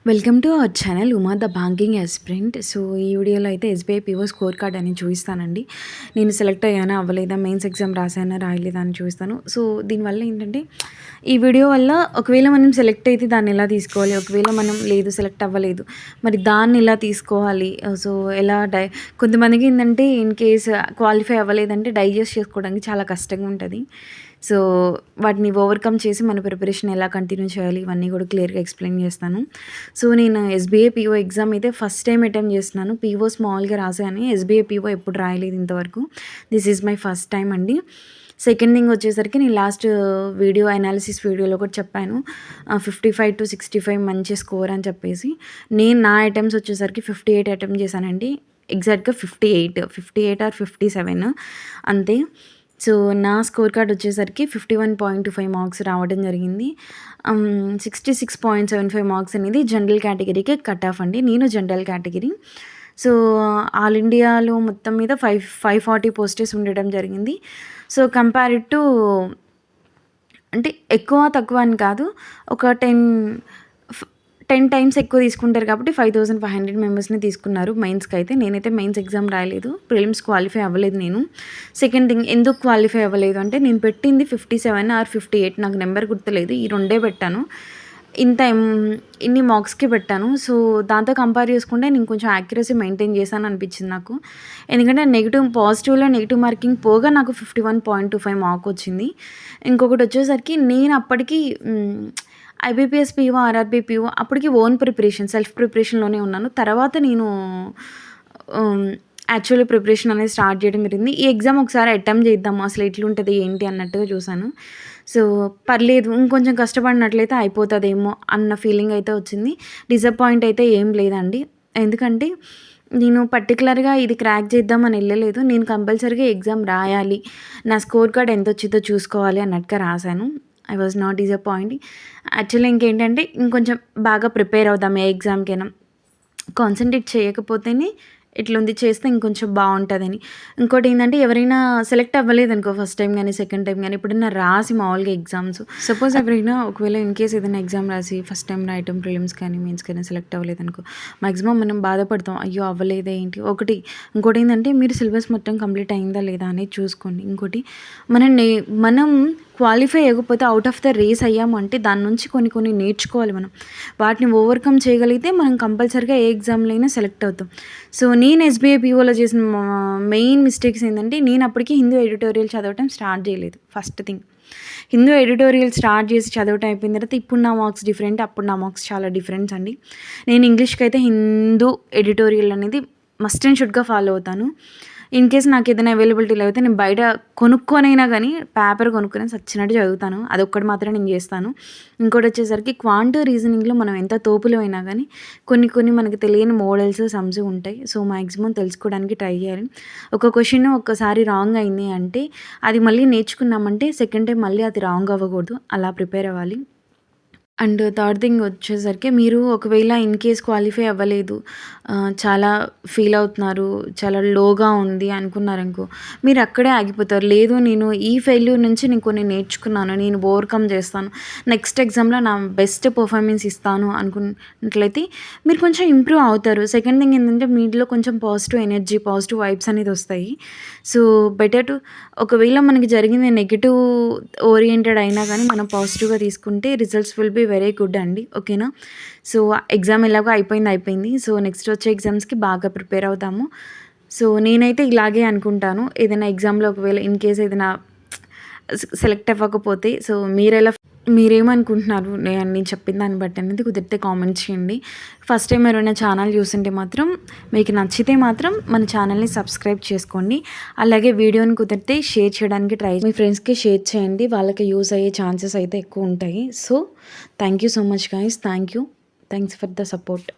Welcome to our channel Uma the banking aspirant. So ఈ వీడియోలో అయితే ఎస్బీఐ పీఓ స్కోర్ కార్డ్ అని చూపిస్తానండి. నేను సెలెక్ట్ అయ్యానా అవ్వలేదా, మెయిన్స్ ఎగ్జామ్ రాసానా రాయలేదా అని చూస్తాను. సో దీనివల్ల ఏంటంటే ఈ వీడియో వల్ల ఒకవేళ మనం సెలెక్ట్ అయితే దాన్ని ఎలా తీసుకోవాలి, ఒకవేళ మనం లేదు సెలెక్ట్ అవ్వలేదు మరి దాన్ని ఎలా తీసుకోవాలి. సో ఎలా కొంతమందికి ఏంటంటే ఇన్ కేస్ క్వాలిఫై అవ్వలేదంటే డైజెస్ట్ చేసుకోవడానికి చాలా కష్టంగా ఉంటుంది. సో వాటిని ఓవర్కమ్ చేసి మన ప్రిపరేషన్ ఎలా కంటిన్యూ చేయాలి ఇవన్నీ కూడా క్లియర్గా ఎక్స్ప్లెయిన్ చేస్తాను. సో నేను ఎస్బీఐ పీఓ ఎగ్జామ్ అయితే ఫస్ట్ టైం అటెంప్ట్ చేస్తున్నాను. పీఓ స్మాల్గా రాసాను, ఎస్బీఐ పీఓ ఎప్పుడు రాయలేదు ఇంతవరకు. This is my first time అండి. సెకండ్ థింగ్ వచ్చేసరికి నేను లాస్ట్ వీడియో అనాలిసిస్ వీడియోలో కూడా చెప్పాను 55 to 65 మంచి స్కోర్ అని చెప్పేసి. నేను నా అటెంప్ట్స్ వచ్చేసరికి 58 అటెంప్ట్ చేశానండి. ఎగ్జాక్ట్గా 58 ఆర్ 57 అంతే. సో నా స్కోర్ కార్డ్ వచ్చేసరికి 51.25 మార్క్స్ రావడం జరిగింది. 66.75 మార్క్స్ అనేది జనరల్ కేటగిరీకి కట్ ఆఫ్ అండి. నేను జనరల్ కేటగిరీ. సో ఆల్ ఇండియాలో మొత్తం మీద 540 పోస్టెస్ ఉండడం జరిగింది. సో కంపేర్డ్ టు అంటే ఎక్కువ తక్కువ అని కాదు, ఒక 10 టైమ్స్ ఎక్కువ తీసుకుంటారు కాబట్టి 5500 మెంబర్స్ని తీసుకున్నారు మెయిన్స్కి అయితే. నేనైతే మెయిన్స్ ఎగ్జామ్ రాయలేదు, ప్రిలిమ్స్ క్వాలిఫై అవ్వలేదు నేను. సెకండ్ థింగ్ ఎందుకు క్వాలిఫై అవ్వలేదు అంటే నేను పెట్టింది 57 ఆర్ 58, నాకు నెంబర్ గుర్తులేదు, ఈ రెండే పెట్టాను. ఇన్ని మార్క్స్కి పెట్టాను. సో దాంతో కంపేర్ చేసుకుంటే నేను కొంచెం యాక్యురసీ మెయింటైన్ చేశాను అనిపించింది నాకు. ఎందుకంటే పాజిటివ్లో నెగిటివ్ మార్కింగ్ పోగా నాకు 51.25 మార్క్ వచ్చింది. ఇంకొకటి వచ్చేసరికి నేను అప్పటికి ఐబీపీఎస్ పీఓ, ఆర్ఆర్బీ పీఓ అప్పటికి ఓన్ ప్రిపరేషన్, సెల్ఫ్ ప్రిపరేషన్లోనే ఉన్నాను. తర్వాత నేను యాక్చువల్లీ ప్రిపరేషన్ అనేది స్టార్ట్ చేయడం జరిగింది. ఈ ఎగ్జామ్ ఒకసారి అటెంప్ట్ చేద్దాము, అసలు ఎట్లుంటుంది ఏంటి అన్నట్టుగా చూశాను. సో పర్లేదు, ఇంకొంచెం కష్టపడినట్లయితే అయిపోతుందేమో అన్న ఫీలింగ్ అయితే వచ్చింది. డిసప్పాయింట్ అయితే ఏం లేదండి. ఎందుకంటే నేను పర్టికులర్గా ఇది క్రాక్ చేద్దామని వెళ్ళలేదు. నేను కంపల్సరీగా ఎగ్జామ్ రాయాలి, నా స్కోర్ కార్డ్ ఎంత వచ్చిందో చూసుకోవాలి అన్నట్టుగా రాశాను. I was not disappointing. Actually ఇంకేంటంటే ఇంకొంచెం బాగా ప్రిపేర్ అవుదాం ఏ ఎగ్జామ్కైనా, కాన్సన్ట్రేట్ చేయకపోతేనే ఇట్లుంది, చేస్తే ఇంకొంచెం బాగుంటుందని. ఇంకోటి ఏంటంటే ఎవరైనా సెలెక్ట్ అవ్వలేదు అనుకో ఫస్ట్ టైం కానీ సెకండ్ టైం కానీ, ఎప్పుడైనా రాసి మామూలుగా ఎగ్జామ్స్ సపోజ్ ఎవరైనా ఒకవేళ ఇన్ కేస్ ఏదైనా ఎగ్జామ్ రాసి ఫస్ట్ టైం రాయటం ప్రిలిమ్స్ కానీ మెయిన్స్ కానీ సెలెక్ట్ అవ్వలేదు అనుకో, మ్యాక్సిమం మనం బాధపడతాం, అయ్యో అవ్వలేదే ఏంటి. ఇంకోటి ఏంటంటే మీరు సిలబస్ మొత్తం కంప్లీట్ అయిందా లేదా అనేది చూసుకోండి. ఇంకోటి మనం క్వాలిఫై అవ్వకపోతే అవుట్ ఆఫ్ ద రేస్ అయ్యాము అంటే దాని నుంచి కొన్ని నేర్చుకోవాలి. మనం వాటిని ఓవర్కమ్ చేయగలిగితే మనం కంపల్సరీగా ఏ ఎగ్జామ్లో అయినా సెలెక్ట్ అవుతాం. సో నేను ఎస్బీఐ పీఓలో చేసిన మెయిన్ మిస్టేక్స్ ఏంటంటే నేను అప్పటికి హిందూ ఎడిటోరియల్ చదవటం స్టార్ట్ చేయలేదు. First thing, Hindu editorial start చేసి చదవటం అయిపోయిన తర్వాత ఇప్పుడు నా మార్క్స్ డిఫరెంట్, అప్పుడు నా మార్క్స్ చాలా డిఫరెన్స్ అండి. నేను ఇంగ్లీష్కి అయితే హిందూ ఎడిటోరియల్ అనేది మస్ట్ అండ్ షుడ్గా ఫాలో అవుతాను. ఇన్ కేస్ నాకు ఏదైనా అవైలబిలిటీ లేకపోతే నేను బయట కొనుక్కొనైనా కానీ పేపర్ కొనుక్కొని సచ్చినట్టు చదువుతాను. అదొక్కటి మాత్రం నేను చేస్తాను. ఇంకోటి వచ్చేసరికి క్వాంటివ్ రీజనింగ్లో మనం ఎంత తోపులో అయినా కానీ కొన్ని మనకి తెలియని మోడల్స్ సమ్స్ ఉంటాయి. సో మ్యాక్సిమం తెలుసుకోవడానికి ట్రై చేయాలి. ఒక క్వశ్చన్ ఒక్కసారి రాంగ్ అయింది అంటే అది మళ్ళీ నేర్చుకున్నామంటే సెకండ్ టైం మళ్ళీ అది రాంగ్ అవ్వకూడదు, అలా ప్రిపేర్ అవ్వాలి. అండ్ థర్డ్ థింగ్ వచ్చేసరికి మీరు ఒకవేళ ఇన్ కేస్ క్వాలిఫై అవ్వలేదు, చాలా ఫీల్ అవుతున్నారు, చాలా లోగా ఉంది అనుకున్నారనుకో, మీరు అక్కడే ఆగిపోతారు. లేదు నేను ఈ ఫెయిల్యూర్ నుంచి నేను కొన్ని నేర్చుకున్నాను, నేను ఓవర్కమ్ చేస్తాను, నెక్స్ట్ ఎగ్జామ్లో నా బెస్ట్ పర్ఫార్మెన్స్ ఇస్తాను అనుకున్నట్లయితే మీరు కొంచెం ఇంప్రూవ్ అవుతారు. సెకండ్ థింగ్ ఏంటంటే మీలో కొంచెం పాజిటివ్ ఎనర్జీ, పాజిటివ్ వైబ్స్ అనేది వస్తాయి. సో బెటర్ టు ఒకవేళ మనకి జరిగింది నెగిటివ్ ఓరియంటెడ్ అయినా కానీ మనం పాజిటివ్గా తీసుకుంటే results will be very good అండి. ఓకేనా? సో ఎగ్జామ్ ఎలాగో అయిపోయింది. సో నెక్స్ట్ వచ్చే ఎగ్జామ్స్కి బాగా ప్రిపేర్ అవుతాము. సో నేనైతే ఇలాగే అనుకుంటాను. ఏదైనా ఎగ్జామ్లో ఒకవేళ ఇన్ కేస్ ఏదైనా సెలెక్ట్ అవ్వకపోతే సో మీరేమనుకుంటున్నారు నేను చెప్పిన దాన్ని బట్టి అనేది కుదిరితే కామెంట్ చేయండి. ఫస్ట్ టైం ఎవరైనా ఛానల్ చూస్తుంటే మాత్రం మీకు నచ్చితే మాత్రం మన ఛానల్ని సబ్స్క్రైబ్ చేసుకోండి. అలాగే వీడియోని కుదిరితే షేర్ చేయడానికి మీ ఫ్రెండ్స్కి షేర్ చేయండి, వాళ్ళకి యూస్ అయ్యే ఛాన్సెస్ అయితే ఎక్కువ ఉంటాయి. So thank you so much guys, thanks for the support.